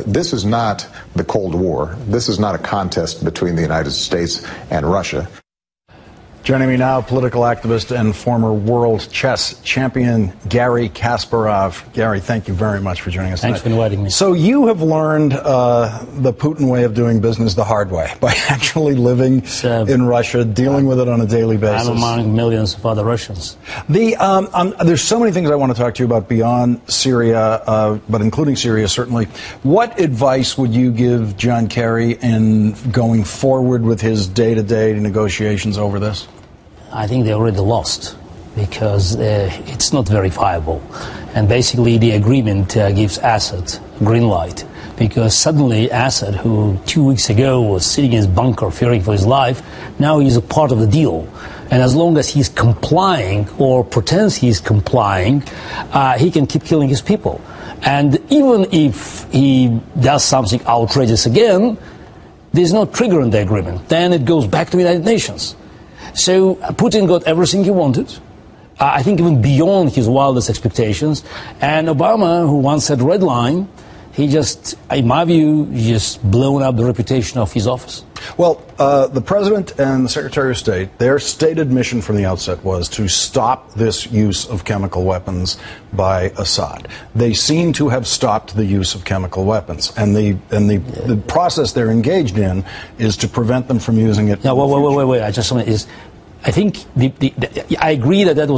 this is not the Cold War. This is not a contest between the United States and Russia. Joining me now, political activist and former world chess champion Garry Kasparov. Garry, thank you very much for joining us tonight. Thanks for inviting me. So you have learned the Putin way of doing business the hard way, by actually living in Russia, dealing with it on a daily basis. I'm among millions of other Russians. There's so many things I want to talk to you about beyond Syria, but including Syria, certainly. What advice would you give John Kerry in going forward with his day-to-day negotiations over this? I think they already lost because it's not verifiable. And basically the agreement gives Assad green light because suddenly Assad, who 2 weeks ago was sitting in his bunker fearing for his life, now he's a part of the deal. And as long as he's complying or pretends he's complying, he can keep killing his people. And even if he does something outrageous again, there's no trigger in the agreement. Then it goes back to the United Nations. So Putin got everything he wanted, I think even beyond his wildest expectations. And Obama, who once said red line, he just, in my view, just blown up the reputation of his office. Well, the President and the Secretary of State, their stated mission from the outset was to stop this use of chemical weapons by Assad. They seem to have stopped the use of chemical weapons, and the process they're engaged in is to prevent them from using it. No, wait. I think I agree that that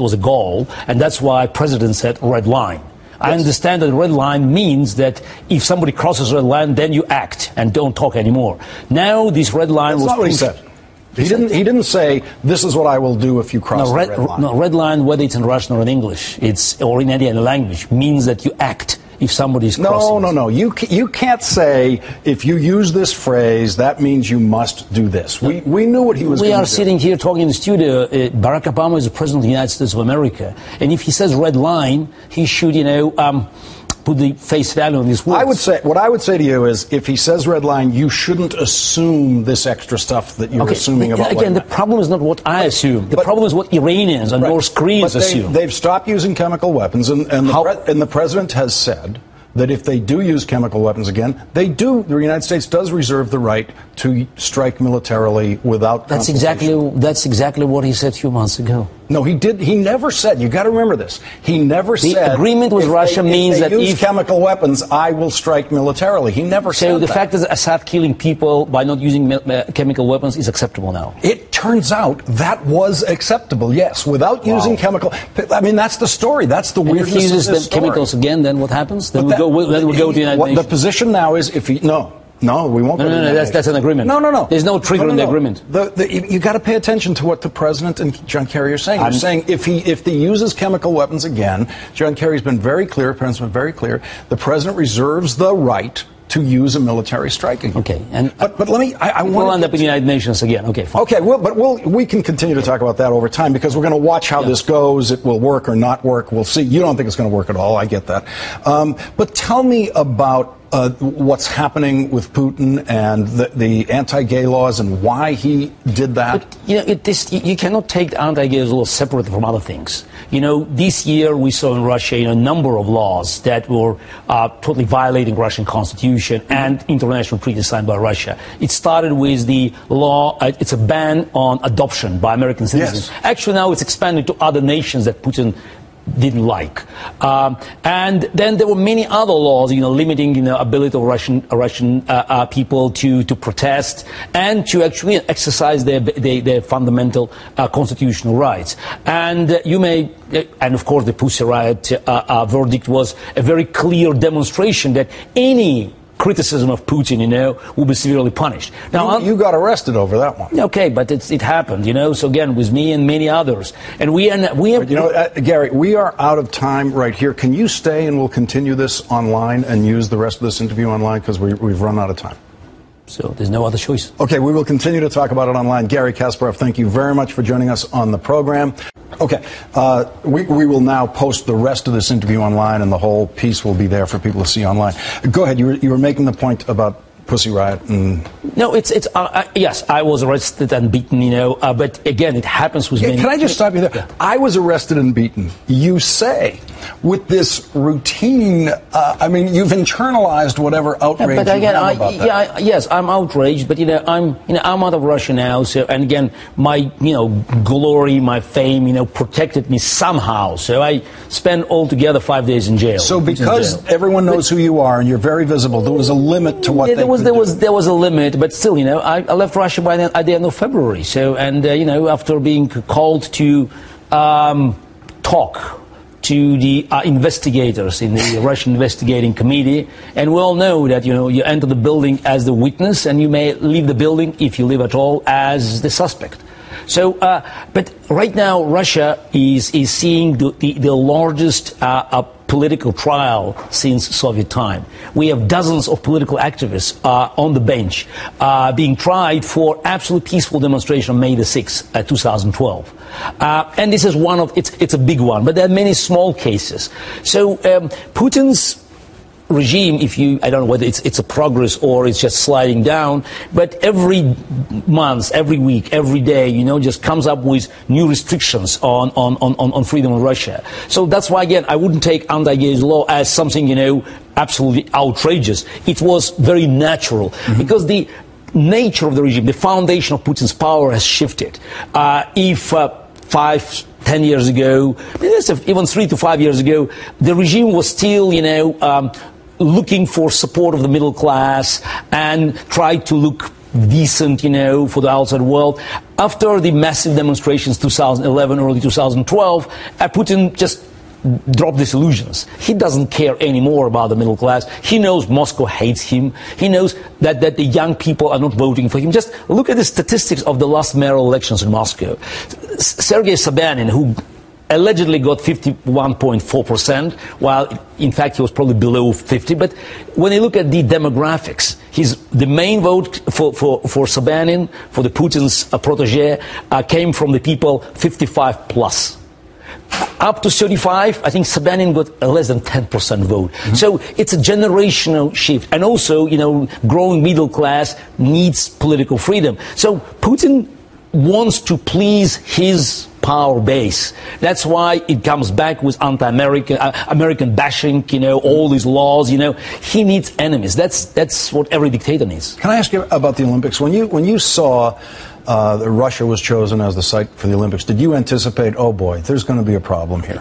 was a goal, and that's why President said red line. I understand that red line means that if somebody crosses red line, then you act and don't talk anymore. Now this red line was... That's not what he said. He didn't say, this is what I will do if you cross the red line. No, red line, whether it's in Russian or in English, or in any other language, means that you act if somebody's crossing. No. You can't say, if you use this phrase, that means you must do this. We knew what he was going to do. We are sitting here talking in the studio. Barack Obama is the President of the United States of America. And if he says red line, he should, put the face value on his words. What I would say to you is, if he says red line, you shouldn't assume this extra stuff that you're assuming about. Again, the problem is not what I assume. The problem is what Iranians and North Koreans assume. They've stopped using chemical weapons, and the President has said that if they do use chemical weapons again, the United States does reserve the right to strike militarily without consultation. That's exactly what he said a few months ago. No, he never said. You got to remember this. He never said. The agreement with Russia means that if they use chemical weapons, I will strike militarily. He never said that. So the fact that Assad killing people by not using chemical weapons is acceptable now. It turns out that was acceptable. Yes, without using chemical. I mean, that's the story. That's the weirdness of this story. If he uses the chemicals again, then what happens? Then we go to the United Nations. The position now is if he No, we won't. No, that's an agreement. No. There's no trigger in the agreement. You got to pay attention to what the President and John Kerry are saying. They're saying if he uses chemical weapons again, John Kerry's been very clear, the President's been very clear, the President reserves the right to use a military strike again. Okay, but let me. We'll end up in the United Nations again. Okay, fine. Okay, we can continue to talk about that over time because we're going to watch how this goes. It will work or not work. We'll see. You don't think it's going to work at all. I get that. But tell me about what's happening with Putin and the anti-gay laws and why he did that. But, you cannot take the anti-gay laws separate from other things. This year we saw in Russia a number of laws that were totally violating Russian constitution and international treaties signed by Russia. It started with the law, it's a ban on adoption by American citizens. Yes. Actually now it's expanded to other nations that Putin didn't like. And then there were many other laws, limiting, ability of Russian people to protest and to actually exercise their fundamental constitutional rights. And and of course the Pussy Riot verdict was a very clear demonstration that any criticism of Putin, will be severely punished. Now, you got arrested over that one. Okay, but it happened, So again, with me and many others, and Garry, we are out of time right here. Can you stay and we'll continue this online and use the rest of this interview online because we've run out of time. So there's no other choice. Okay, we will continue to talk about it online. Garry Kasparov, thank you very much for joining us on the program. Okay, we will now post the rest of this interview online, and the whole piece will be there for people to see online. Go ahead. You were making the point about Pussy Riot. No, yes, I was arrested and beaten, but again, it happens with many. Can I just stop you there? I was arrested and beaten. You say. with this routine, I mean, you've internalized whatever outrage but again, you have about that. yes, I'm outraged, but I'm out of Russia now. So, and again, my glory, my fame, protected me somehow. So I spent altogether 5 days in jail. So because everyone knows who you are and you're very visible, there was a limit to what they could do. There was a limit, but still, I left Russia at the end of February. So, and after being called to talk to the investigators in the Russian investigating committee, and we all know that you enter the building as the witness, and you may leave the building, if you leave at all, as the suspect. So, but right now Russia is seeing the largest political trial since Soviet time. We have dozens of political activists on the bench being tried for absolute peaceful demonstration on May the 6th, 2012. And this is one of, it's a big one, but there are many small cases. So Putin's regime, I don't know whether it's a progress or it's just sliding down, but every month, every week, every day, just comes up with new restrictions on freedom in Russia. So that's why, again, I wouldn't take anti-gay law as something, absolutely outrageous. It was very natural because the nature of the regime, the foundation of Putin's power has shifted. If 5-10 years ago, even 3 to 5 years ago, the regime was still, looking for support of the middle class and tried to look decent, for the outside world. After the massive demonstrations 2011, early 2012, Putin just dropped these illusions. He doesn't care anymore about the middle class. He knows Moscow hates him. He knows that the young people are not voting for him. Just look at the statistics of the last mayoral elections in Moscow. Sergei Sobyanin, who allegedly got 51.4%, while in fact he was probably below 50. But when you look at the demographics, the main vote for Sobyanin, for the Putin's protege, came from the people 55 plus. Up to 35, I think Sobyanin got less than 10% vote. So it's a generational shift. And also, growing middle class needs political freedom. So Putin wants to please his power base. That's why it comes back with anti-American, American bashing, all these laws, He needs enemies. That's what every dictator needs. Can I ask you about the Olympics? When you saw that Russia was chosen as the site for the Olympics, did you anticipate, oh boy, there's going to be a problem here?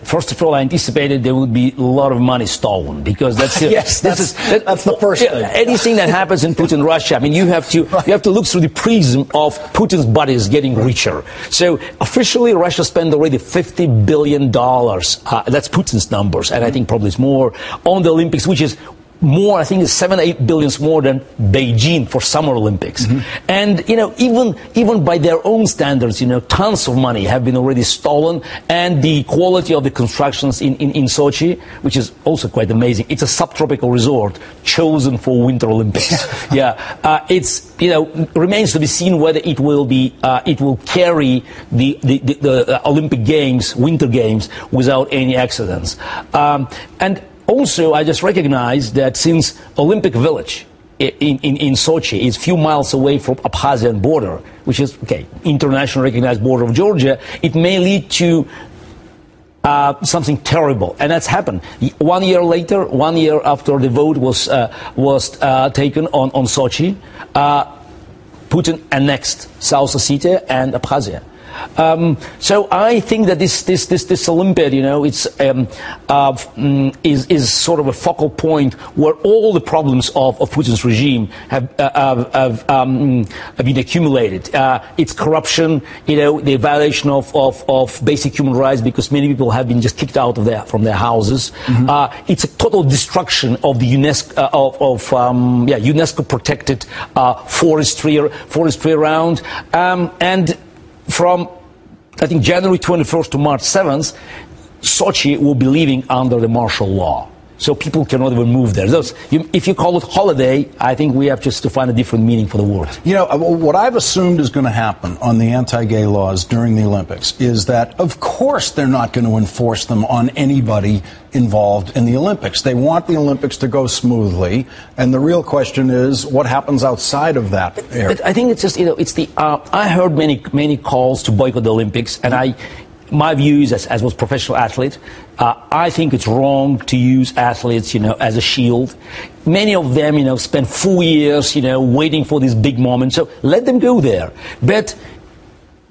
First of all, I anticipated there would be a lot of money stolen, because that's yes, that's the first thing. Anything that happens in Putin Russia, I mean, you have to look through the prism of Putin's buddies getting richer. So officially, Russia spent already $50 billion. That's Putin's numbers, and I think probably it's more on the Olympics, which is more, I think it's 7-8 billions more than Beijing for Summer Olympics. And, even by their own standards, tons of money have been already stolen, and the quality of the constructions in Sochi, which is also quite amazing. It's a subtropical resort chosen for Winter Olympics. Remains to be seen whether it will carry the Olympic Games, Winter Games, without any accidents. And also, I just recognize that since Olympic Village in Sochi is a few miles away from Abkhazian border, which is, internationally recognized border of Georgia, it may lead to something terrible. And that's happened. 1 year later, 1 year after the vote was taken on Sochi, Putin annexed South Ossetia and Abkhazia. So I think that this Olympiad, is sort of a focal point where all the problems of Putin's regime have been accumulated. It's corruption, the violation of basic human rights, because many people have been just kicked out from their houses. It's a total destruction of the UNESCO protected forestry around, and from, I think, January 21st to March 7th, Sochi will be living under the martial law. So people cannot even move there. If you call it holiday, I think we have just to find a different meaning for the word. What I've assumed is going to happen on the anti-gay laws during the Olympics is that, of course, they're not going to enforce them on anybody involved in the Olympics. They want the Olympics to go smoothly, and the real question is what happens outside of that area. But I think it's just, I heard many calls to boycott the Olympics, and my view is, as was professional athlete, I think it's wrong to use athletes, as a shield. Many of them, spend 4 years, waiting for this big moment. So let them go there. But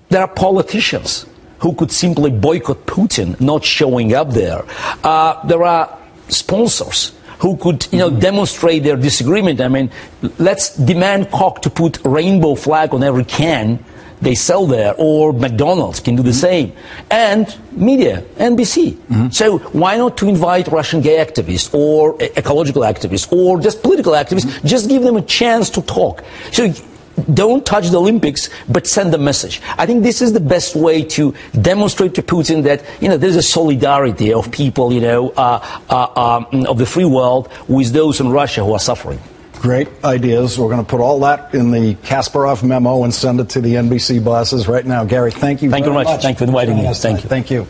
there are politicians who could simply boycott Putin not showing up there. There are sponsors who could, demonstrate their disagreement. I mean, let's demand Coke to put rainbow flag on every can they sell there, or McDonald's can do the same. And media, NBC. So why not to invite Russian gay activists or ecological activists or just political activists, just give them a chance to talk. So don't touch the Olympics, but send a message. I think this is the best way to demonstrate to Putin that, there's a solidarity of people, of the free world with those in Russia who are suffering. Great ideas. We're going to put all that in the Kasparov memo and send it to the NBC bosses right now. Gary, thank you very much. Thank you for inviting me. Thank you. Thank you.